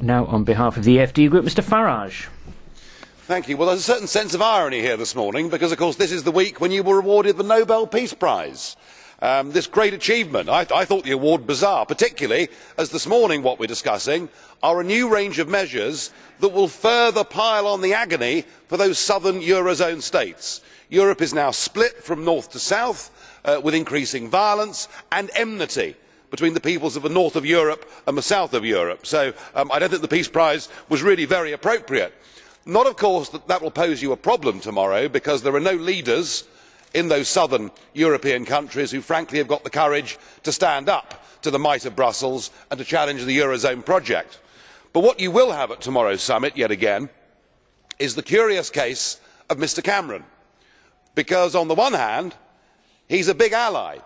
Now, on behalf of the FD Group, Mr. Farage. Thank you. Well, there's a certain sense of irony here this morning because, of course, this is the week when you were awarded the Nobel Peace Prize. This great achievement. I thought the award bizarre, particularly as this morning what we're discussing are a new range of measures that will further pile on the agony for those southern Eurozone states. Europe is now split from north to south with increasing violence and enmity between the peoples of the north of Europe and the south of Europe. So I don't think the Peace Prize was really very appropriate. Not, of course, that will pose you a problem tomorrow, because there are no leaders in those southern European countries who frankly have got the courage to stand up to the might of Brussels and to challenge the Eurozone project. But what you will have at tomorrow's summit, yet again, is the curious case of Mr Cameron. Because on the one hand, he's a big ally.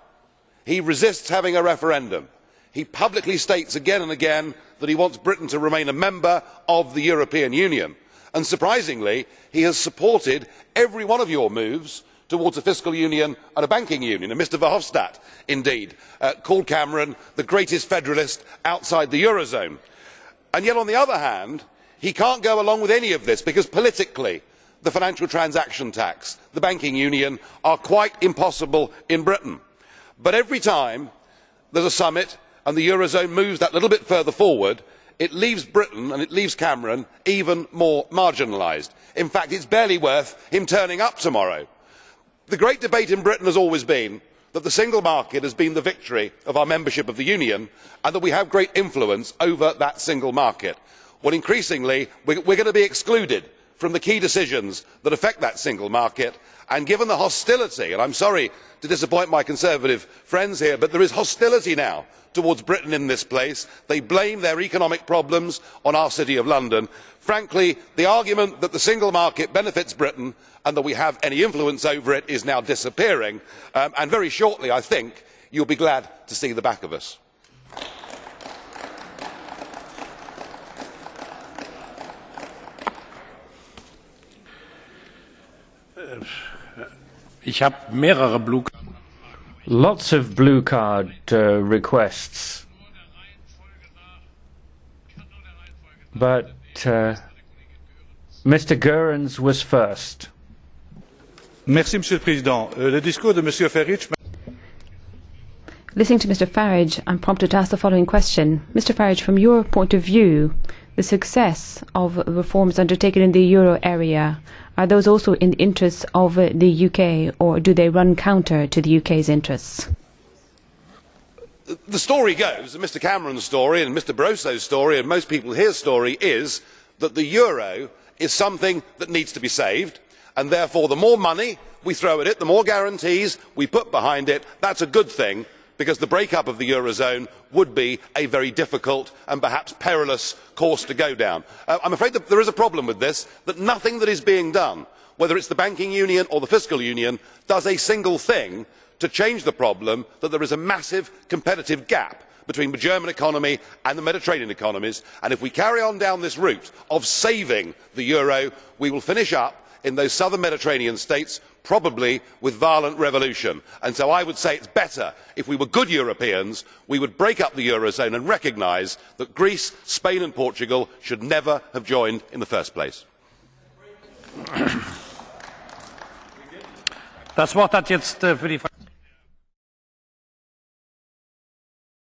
He resists having a referendum. He publicly states again and again that he wants Britain to remain a member of the European Union. And surprisingly, he has supported every one of your moves towards a fiscal union and a banking union. And Mr Verhofstadt, indeed, called Cameron the greatest federalist outside the Eurozone. And yet, on the other hand, he can't go along with any of this because politically the financial transaction tax, the banking union are quite impossible in Britain. But every time there is a summit and the Eurozone moves that little bit further forward, it leaves Britain and it leaves Cameron even more marginalised. In fact, it is barely worth him turning up tomorrow. The great debate in Britain has always been that the single market has been the victory of our membership of the Union and that we have great influence over that single market. Well, increasingly, we are going to be excluded from the key decisions that affect that single market, and given the hostility, and I am sorry to disappoint my Conservative friends here, but there is hostility now towards Britain in this place. They blame their economic problems on our City of London. Frankly, the argument that the single market benefits Britain and that we have any influence over it is now disappearing, and very shortly, I think, you will be glad to see the back of us. Lots of blue card requests, but Mr. Goerens was first. Monsieur le Président. Le discours de Monsieur Farage. Listening to Mr. Farage, I'm prompted to ask the following question. Mr. Farage, from your point of view, the success of reforms undertaken in the euro area, are those also in the interests of the UK, or do they run counter to the UK's interests? The story goes, and Mr Cameron's story and Mr Barroso's story and most people here's story is that the euro is something that needs to be saved, and therefore the more money we throw at it, the more guarantees we put behind it, that's a good thing, because the break-up of the Eurozone would be a very difficult and perhaps perilous course to go down. I'm afraid that there is a problem with this, that nothing that is being done, whether it's the banking union or the fiscal union, does a single thing to change the problem that there is a massive competitive gap between the German economy and the Mediterranean economies, and if we carry on down this route of saving the euro, we will finish up in those southern Mediterranean states probably with violent revolution. And so I would say it is better, if we were good Europeans, we would break up the Eurozone and recognise that Greece, Spain and Portugal should never have joined in the first place. Das Wort hat jetzt für die